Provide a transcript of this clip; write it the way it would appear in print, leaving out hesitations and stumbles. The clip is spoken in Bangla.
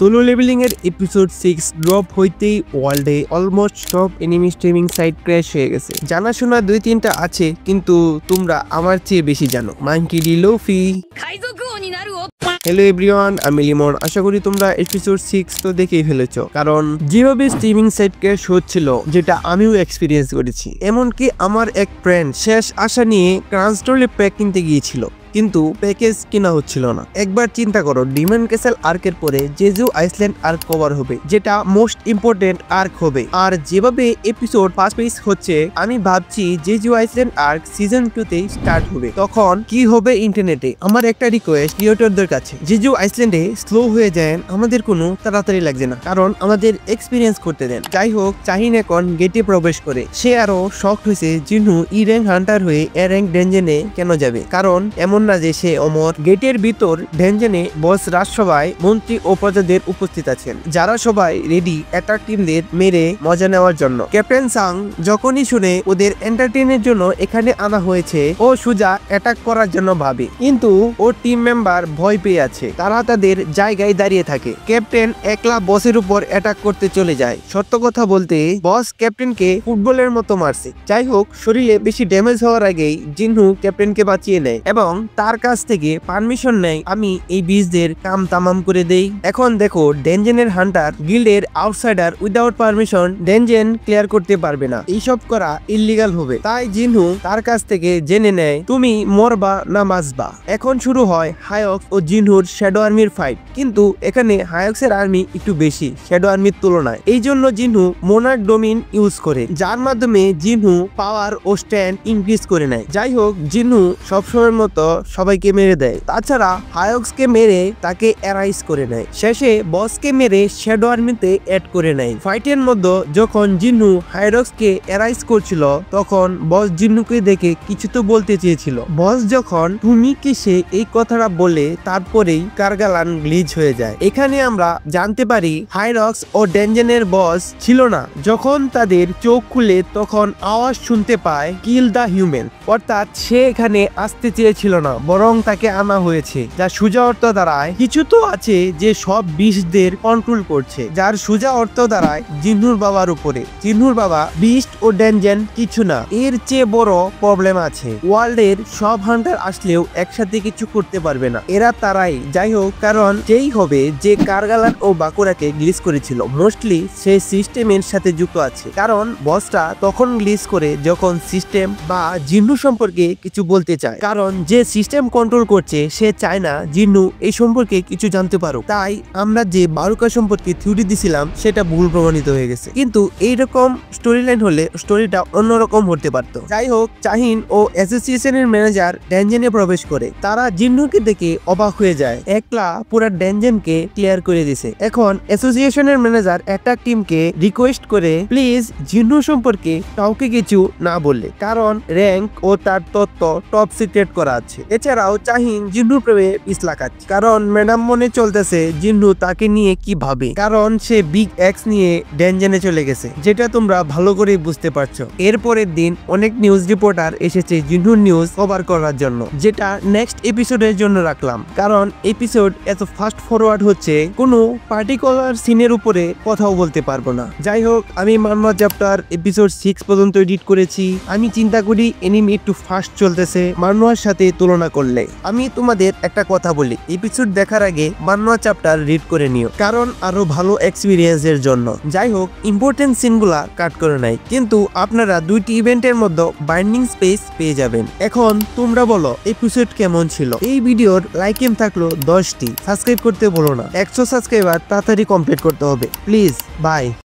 সোলো লেভেলিং এর এপিসোড 6 ড্রপ হইতেই ওয়ার্ল্ডে অলমোস্ট সব এনিমি স্ট্রিমিং সাইট ক্র্যাশ হয়ে গেছে। জানাশোনা 2-3টা আছে, কিন্তু তোমরা আমার চেয়ে বেশি জানো। Monkey D lo-fi. Hello everyone, আমি লিমন। আশা করি তোমরা এপিসোড 6 তো দেখেই ফেলেছো, কারণ যেভাবে স্ট্রিমিং সাইট ক্র্যাশ হচ্ছিল যেটা আমিও এক্সপিরিয়েন্স করেছি। এমনকি আমার এক ফ্রেন্ড শেষ আশা নিয়ে ক্রান্সটলে প্যাক কিনতে গিয়েছিল, কিন্তু প্যাকেজ কিনা হচ্ছিল না। একবার চিন্তা করো, ডিমন ক্যাসেল আর্কের পরে জেজু আইসল্যান্ড আর্ক কভার হবে, যেটা মোস্ট ইম্পর্টেন্ট আর্ক হবে। আর যেভাবে এপিসোড ফার্স্ট পেজ হচ্ছে, আমি ভাবছি জেজু আইসল্যান্ড আর্ক সিজন 2 তেই স্টার্ট হবে। তখন কি হবে ইন্টারনেটে? আমার একটা রিকোয়েস্ট ক্রিয়েটরদের কাছে, জেজু আইসল্যান্ডে স্লো হয়ে যায়, আমাদের কোনো তাড়াতাড়ি লাগছে না, কারণ আমাদের এক্সপিরিয়েন্স করতে দেন। যাই হোক, চাহিন এখন গেটে প্রবেশ করে সে আরো শকড হয়েছে জিনহু ই র্যাঙ্ক হান্টার হয়ে এ র্যাঙ্ক ডেঞ্জনে কেন যাবে, কারণ এমন না যে সে অমর। গেটের ভিতর ডেঞ্জনে বস রাজসভায় মন্ত্রী ও প্রজাদের উপস্থিত আছেন, যারা সবাই রেডি অ্যাটাক টিমদের মেরে মজা নেওয়ার জন্য। ক্যাপ্টেন সাং যখনই শুনে ওদের এন্টারটেইনের জন্য এখানে আনা হয়েছে, ও সোজা অ্যাটাক করার জন্য ভাবে, কিন্তু ওর টিম মেম্বার ভয় পেয়ে আছে, তারা তাদের জায়গায় দাঁড়িয়ে থাকে। ক্যাপ্টেন একলা বসের উপর অ্যাটাক করতে চলে যায়। সত্য কথা বলতে বস ক্যাপ্টেনকে ফুটবলের মতো মারছে। যাই হোক, শরীরে বেশি ড্যামেজ হওয়ার আগেই জিনহু ক্যাপ্টেনকে বাঁচিয়ে নেয় এবং তার কাছ থেকে পারমিশন নেয়, আমি এই বীজদের কাম তামাম করে দেই। এখন দেখো, ডেঞ্জেনের হান্টার গিল্ডের আউটসাইডার উইদাউট পারমিশন ডেঞ্জেন ক্লিয়ার করতে পারবে না, এইসব করা ইল্লিগাল হবে। তাই জিনহু তার কাছ থেকে জেনে নেয় তুমি মরবা না বাঁচবা। এখন শুরু হয় হায়ক্স ও জিনহুর শ্যাডো আর্মির ফাইট, কিন্তু এখানে হায়ক্সের আর্মি একটু বেশি শ্যাডো আর্মির তুলনায়। এই জন্য জিনহু মোনার্ক ডোমিন ইউজ করে, যার মাধ্যমে জিনহু পাওয়ার ও স্ট্যান্ড ইনক্রিজ করে নেয়। যাই হোক, জিনহু সবসময়ের মতো সবাইকে মেরে দেয়, তাছাড়া হায়ক্সকে মেরে তাকে এরাইজ করে নেয়। শেষে বসকে মেরে শ্যাডো আর্মিতে অ্যাড করে নেয়। ফাইটের মধ্যে যখন জিনহু হায়ক্সকে এরাইজ করছিল, তখন বস জিনহুকে দেখে কিছু তো বলতে চেয়েছিল। বস যখন তুমি কিসে এই কথাটা বলে, তারপরেই কারগালান গ্লিচ হয়ে যায়। এখানে আমরা জানতে পারি হায়ক্স ও ডেঞ্জেনের বস ছিল না। যখন তাদের চোখ খুলে তখন আওয়াজ শুনতে পায় কিল দা হিউম্যান, অর্থাৎ সে এখানে আসতে চেয়েছিল না, বরং তাকে আনা হয়েছে। যার সোজা অর্থ দাঁড়ায় কিছু তো আছে যে সব বিস্টদের কন্ট্রোল করছে, যার সোজা অর্থ দাঁড়ায় জিনহুর বাবার উপরে। জিনহুর বাবা বিস্ট ও ডেঞ্জেন কিছু না, এর চেয়ে বড় প্রবলেম আছে। ওয়ার্ল্ডের সব হান্টার আসলেও একসাথে কিছু করতে পারবে না, এরা তারাই। যাই হোক, কারণ যেই হবে যে কারগালান ও বাকুরাকে গ্লিচ করেছিল, মোস্টলি সে সিস্টেমের সাথে যুক্ত আছে, কারণ বসটা তখন গ্লিচ করে যখন সিস্টেম বা জিনহু সম্পর্কে কিছু বলতে চায়, কারণ যে সিস্টেম কন্ট্রোল করছে সে চায় না জিনহু এই সম্পর্কে কিছু জানতে পারুক। তাই আমরা যে বারুকা সম্পর্কে থিওরি দিছিলাম সেটা ভুল প্রমাণিত হয়ে গেছে, কিন্তু এইরকম স্টোরি লাইন হলে স্টোরিটা অন্যরকম হতে পারত। যাই হোক, চাহিন ও অ্যাসোসিয়েশনের ম্যানেজার ডেঞ্জেনে প্রবেশ করে, তারা জিনহুকে দেখে অবাক হয়ে যায়, একলা পুরা ডেঞ্জেনকে ক্লিয়ার করে দিছে। এখন অ্যাসোসিয়েশনের ম্যানেজার অ্যাটাক টিমকে রিকোয়েস্ট করে প্লিজ জিনহু সম্পর্কে কাউকে কিছু না বললে, কারণ র্যাঙ্ক ও তার তথ্য টপ সিক্রেট করা আছে। এছাড়াও চাহিন জিনহুর প্রেমে পিছলা খাচ্ছে, কারণ ম্যাডাম মনে চলতেছে জিনহু তাকে নিয়ে কি ভাবে, কারণ সে বিগ এক্স নিয়ে ডেঞ্জেনে চলে গেছে, যেটা তোমরা ভালো করে বুঝতে পারছো। এরপরের দিন অনেক নিউজ রিপোর্টার এসেছে জিনহুর নিউজ কভার করার জন্য, যেটা নেক্সট এপিসোডের জন্য রাখলাম, কারণ এপিসোড এত ফাস্ট ফরওয়ার্ড হচ্ছে, কোনো পার্টিকুলার সিনের উপরে কথাও বলতে পারবো না। যাই হোক, আমি মানমা চ্যাপ্টার এপিসোড 6 পর্যন্ত এডিট করেছি। আমি চিন্তা করি এনিমি একটু ফাস্ট চলতেছে মানমার সাথে তুলনা করলে। আমি তোমাদের একটা কথা বলি, এপিসোড দেখার আগে মানমা চ্যাপ্টার রিড করে নিও, কারণ আরো ভালো এক্সপিরিয়েন্স এর জন্য। যাই হোক, ইম্পর্টেন্ট সিনগুলা কাট করে নাই, কিন্তু আপনারা 2টি ইভেন্টের মধ্যে বাইন্ডিং স্পেস পেয়ে যাবেন। এখন তোমরা বলো এপিসোড কেমন ছিল? এই ভিডিওর লাইক থাকলো 10টি, সাবস্ক্রাইব করতে বলো না। 100 সাবস্ক্রাইবার তাড়াতাড়ি কমপ্লিট করতে হবে প্লিজ। বাই।